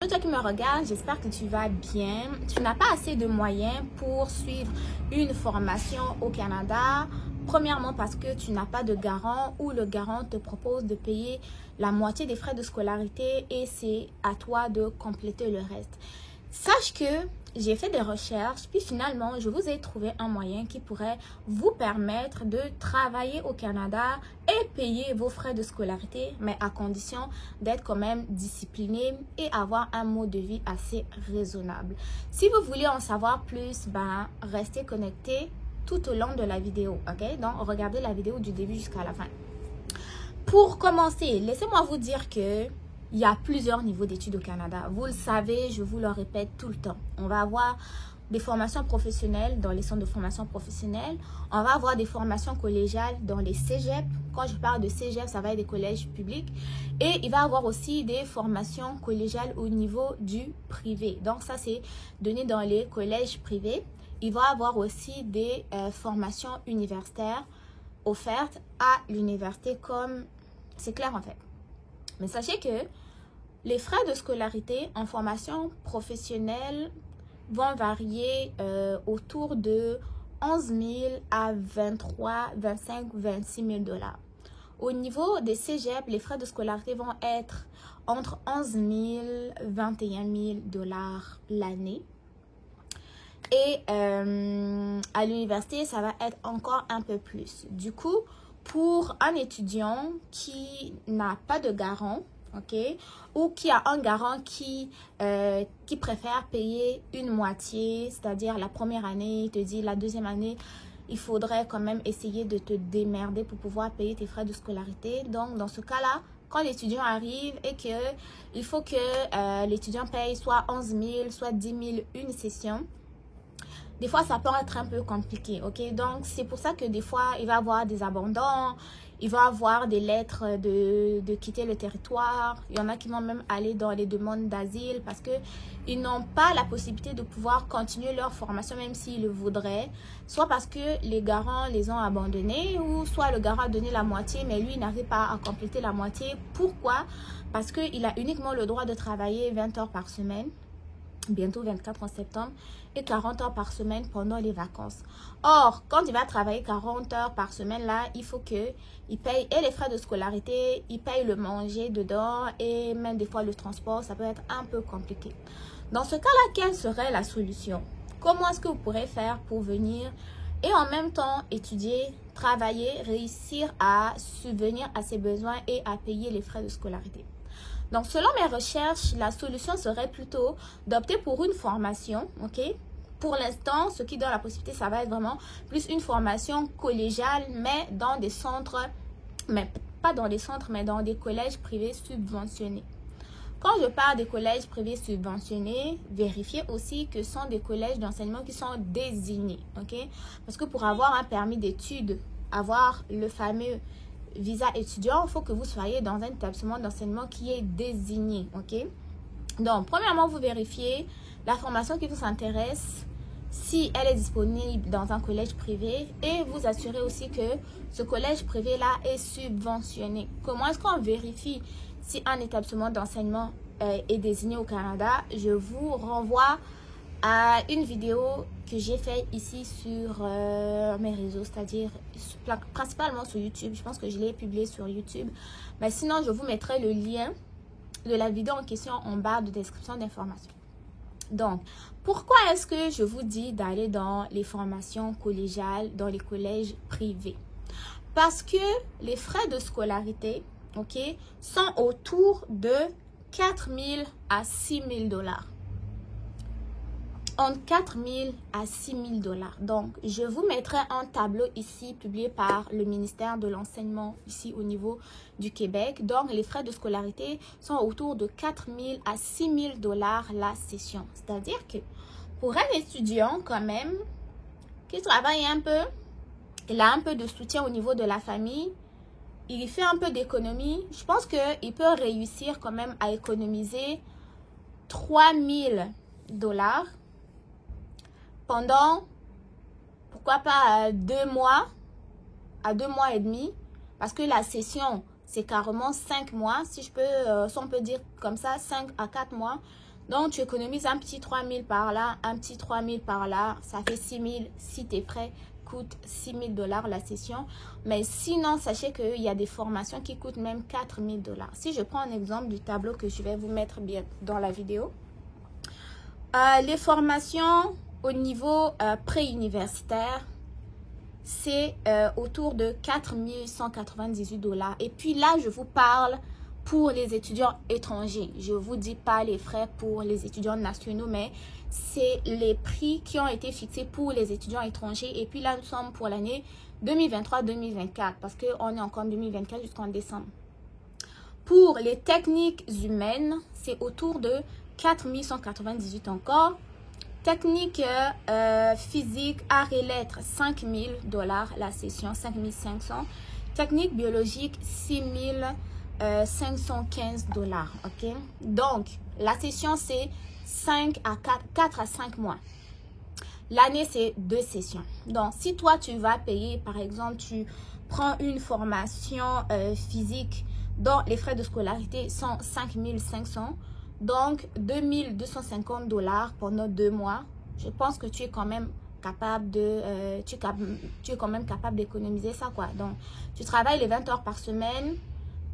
Toi qui me regardes, j'espère que tu vas bien. Tu n'as pas assez de moyens pour suivre une formation au Canada. Premièrement parce que tu n'as pas de garant ou le garant te propose de payer la moitié des frais de scolarité et c'est à toi de compléter le reste. Sache que j'ai fait des recherches, puis finalement, je vous ai trouvé un moyen qui pourrait vous permettre de travailler au Canada et payer vos frais de scolarité, mais à condition d'être quand même discipliné et avoir un mode de vie assez raisonnable. Si vous voulez en savoir plus, restez connecté tout au long de la vidéo, ok? Donc, regardez la vidéo du début jusqu'à la fin. Pour commencer, laissez-moi vous dire que il y a plusieurs niveaux d'études au Canada. Vous le savez, je vous le répète tout le temps. On va avoir des formations professionnelles dans les centres de formation professionnelle. On va avoir des formations collégiales dans les cégeps. Quand je parle de cégep, ça va être des collèges publics. Et il va y avoir aussi des formations collégiales au niveau du privé. Donc ça, c'est donné dans les collèges privés. Il va y avoir aussi des formations universitaires offertes à l'université comme... C'est clair en fait. Mais sachez que les frais de scolarité en formation professionnelle vont varier autour de 11 000 à 23, 25, 26 000 dollars. Au niveau des cégeps, les frais de scolarité vont être entre 11 000 et 21 000 dollars l'année. Et à l'université, ça va être encore un peu plus. Du coup, pour un étudiant qui n'a pas de garant, ok, ou qui a un garant qui préfère payer une moitié, c'est-à-dire la première année, il te dit la deuxième année, il faudrait quand même essayer de te démerder pour pouvoir payer tes frais de scolarité. Donc, dans ce cas-là, quand l'étudiant arrive et qu'il faut que l'étudiant paye soit 11 000, soit 10 000 une session, des fois, ça peut être un peu compliqué, ok? Donc, c'est pour ça que des fois, il va y avoir des abandons, il va y avoir des lettres de quitter le territoire. Il y en a qui vont même aller dans les demandes d'asile parce qu'ils n'ont pas la possibilité de pouvoir continuer leur formation même s'ils le voudraient. Soit parce que les garants les ont abandonnés ou soit le garant a donné la moitié mais lui, il n'arrive pas à compléter la moitié. Pourquoi? Parce qu'il a uniquement le droit de travailler 20 heures par semaine. Bientôt 24 en septembre et 40 heures par semaine pendant les vacances. Or, quand il va travailler 40 heures par semaine, là, il faut qu'il paye et les frais de scolarité, il paye le manger dedans et même des fois le transport, ça peut être un peu compliqué. Dans ce cas-là, quelle serait la solution? Comment est-ce que vous pourrez faire pour venir et en même temps étudier, travailler, réussir à subvenir à ses besoins et à payer les frais de scolarité? Donc, selon mes recherches, la solution serait plutôt d'opter pour une formation, ok? Pour l'instant, ce qui donne la possibilité, ça va être vraiment plus une formation collégiale, mais dans des centres, mais pas dans des centres, mais dans des collèges privés subventionnés. Quand je parle des collèges privés subventionnés, vérifiez aussi que ce sont des collèges d'enseignement qui sont désignés, ok? Parce que pour avoir un permis d'études, avoir le fameux visa étudiant, il faut que vous soyez dans un établissement d'enseignement qui est désigné, ok? Donc, premièrement, vous vérifiez la formation qui vous intéresse, si elle est disponible dans un collège privé et vous assurez aussi que ce collège privé-là est subventionné. Comment est-ce qu'on vérifie si un établissement d'enseignement est désigné au Canada? Je vous renvoie à une vidéo que j'ai fait ici sur mes réseaux, c'est-à-dire principalement sur YouTube. Je pense que je l'ai publié sur YouTube. Mais sinon, je vous mettrai le lien de la vidéo en question en barre de description d'informations. Donc, pourquoi est-ce que je vous dis d'aller dans les formations collégiales, dans les collèges privés? Parce que les frais de scolarité, ok, sont autour de 4 000 à 6 000 dollars. Entre 4 000 à 6 000 dollars. Donc, je vous mettrai un tableau ici publié par le ministère de l'Enseignement ici au niveau du Québec. Donc, les frais de scolarité sont autour de 4 000 à 6 000 dollars la session. C'est-à-dire que pour un étudiant quand même qui travaille un peu, il a un peu de soutien au niveau de la famille, il fait un peu d'économie, je pense qu'il peut réussir quand même à économiser 3 000 dollars pendant, pourquoi pas, 2 mois, à 2 mois et demi, parce que la session, c'est carrément 5 mois, si on peut dire comme ça, 5 à 4 mois. Donc, tu économises un petit 3 000 par là, un petit 3 000 par là. Ça fait 6 000 si tes frais coûtent 6 000 $ la session. Mais sinon, sachez qu'il y a des formations qui coûtent même 4 000 $. Si je prends un exemple du tableau que je vais vous mettre bien dans la vidéo. Les formations au niveau préuniversitaire, c'est autour de 4 198 $. Et puis là, je vous parle pour les étudiants étrangers. Je ne vous dis pas les frais pour les étudiants nationaux, mais c'est les prix qui ont été fixés pour les étudiants étrangers. Et puis là, nous sommes pour l'année 2023-2024 parce qu'on est encore en 2024 jusqu'en décembre. Pour les techniques humaines, c'est autour de 4 198 encore. Technique physique, arts et lettres, 5 000 $ la session, 5 500. Technique biologique, 6 515 $. Ok? Donc, la session, c'est 4 à 5 mois. L'année, c'est 2 sessions. Donc, si toi, tu vas payer, par exemple, tu prends une formation physique dont les frais de scolarité sont 5 500, donc 2 250 $ pendant 2 mois. Je pense que tu es quand même capable de tu es quand même capable d'économiser ça, quoi. Donc, tu travailles les 20 heures par semaine,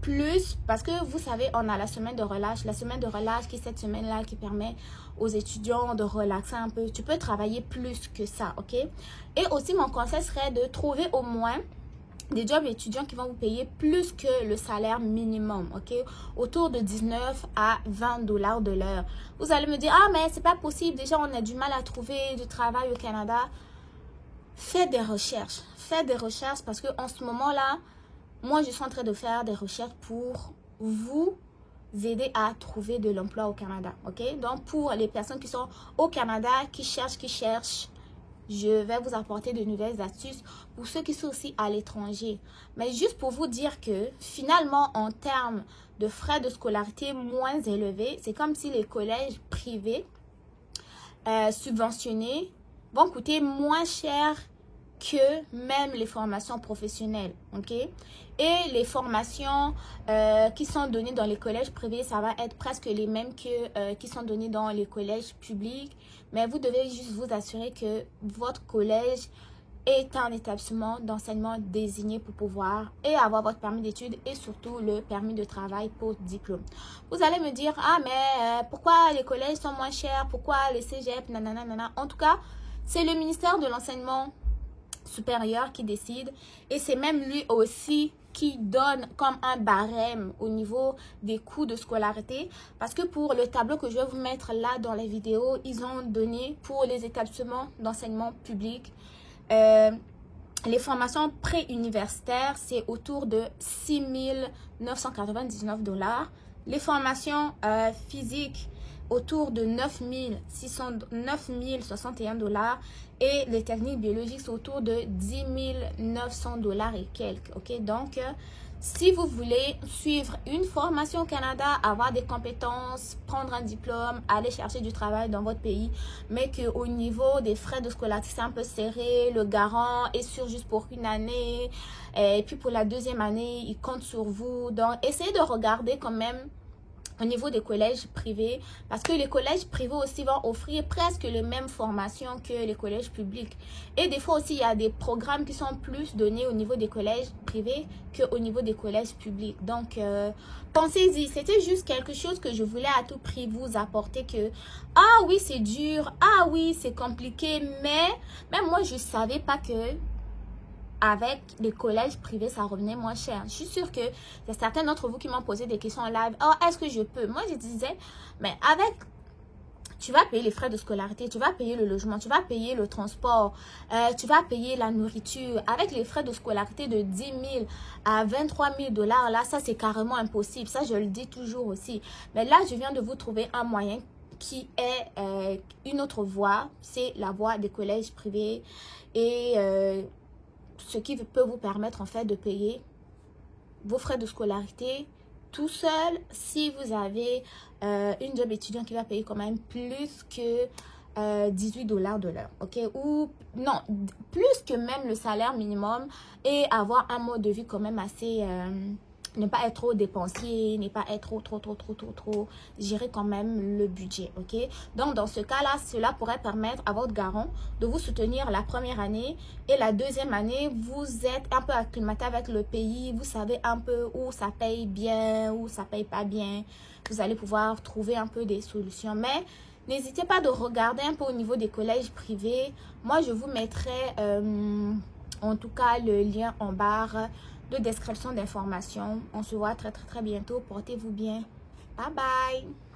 plus, parce que vous savez, on a la semaine de relâche. La semaine de relâche qui est cette semaine-là qui permet aux étudiants de relaxer un peu. Tu peux travailler plus que ça, ok? Et aussi, mon conseil serait de trouver au moins des jobs étudiants qui vont vous payer plus que le salaire minimum, ok? Autour de 19 à 20 $ de l'heure. Vous allez me dire, ah, mais c'est pas possible. Déjà, on a du mal à trouver du travail au Canada. Faites des recherches. Faites des recherches parce qu'en ce moment-là, moi, je suis en train de faire des recherches pour vous aider à trouver de l'emploi au Canada, ok? Donc, pour les personnes qui sont au Canada, qui cherchent, je vais vous apporter de nouvelles astuces pour ceux qui sont aussi à l'étranger. Mais juste pour vous dire que finalement, en termes de frais de scolarité moins élevés, c'est comme si les collèges privés subventionnés vont coûter moins cher que même les formations professionnelles, ok? Et les formations qui sont données dans les collèges privés, ça va être presque les mêmes que qui sont données dans les collèges publics. Mais vous devez juste vous assurer que votre collège est un établissement d'enseignement désigné pour pouvoir et avoir votre permis d'études et surtout le permis de travail pour diplôme. Vous allez me dire, ah mais pourquoi les collèges sont moins chers? Pourquoi les cégep? Nanana. En tout cas, c'est le ministère de l'enseignement supérieur qui décide et c'est même lui aussi qui donne comme un barème au niveau des coûts de scolarité parce que pour le tableau que je vais vous mettre là dans la vidéo, ils ont donné pour les établissements d'enseignement public les formations préuniversitaires, c'est autour de 6 999 $. Les formations physiques, autour de 9 061 $. Et les techniques biologiques, c'est autour de 10 900 $ et quelques. Ok, donc, si vous voulez suivre une formation au Canada, avoir des compétences, prendre un diplôme, aller chercher du travail dans votre pays, mais qu'au niveau des frais de scolarité, c'est un peu serré, le garant est sûr juste pour une année, et puis pour la deuxième année, il compte sur vous. Donc, essayez de regarder quand même au niveau des collèges privés, parce que les collèges privés aussi vont offrir presque les mêmes formations que les collèges publics. Et des fois aussi, il y a des programmes qui sont plus donnés au niveau des collèges privés qu'au niveau des collèges publics. Donc, pensez-y. C'était juste quelque chose que je voulais à tout prix vous apporter que, ah oui, c'est dur, ah oui, c'est compliqué, mais même moi, je ne savais pas que avec les collèges privés, ça revenait moins cher. Je suis sûre qu'il y a certains d'entre vous qui m'ont posé des questions en live. Oh, est-ce que je peux? Moi, je disais, mais avec, tu vas payer les frais de scolarité, tu vas payer le logement, tu vas payer le transport, tu vas payer la nourriture. Avec les frais de scolarité de 10 000 à 23 000 $, là, ça, c'est carrément impossible. Ça, je le dis toujours aussi. Mais là, je viens de vous trouver un moyen qui est une autre voie. C'est la voie des collèges privés et ce qui peut vous permettre en fait de payer vos frais de scolarité tout seul si vous avez une job étudiant qui va payer quand même plus que 18 $ de l'heure, ok? Ou non, plus que même le salaire minimum et avoir un mode de vie quand même assez ne pas être trop dépensier, ne pas être trop, gérer quand même le budget, ok? Donc, dans ce cas-là, cela pourrait permettre à votre garant de vous soutenir la première année et la deuxième année, vous êtes un peu acclimaté avec le pays, vous savez un peu où ça paye bien, où ça paye pas bien, vous allez pouvoir trouver un peu des solutions, mais n'hésitez pas de regarder un peu au niveau des collèges privés. Moi, je vous mettrai en tout cas le lien en barre de description d'informations. On se voit très bientôt. Portez-vous bien. Bye bye.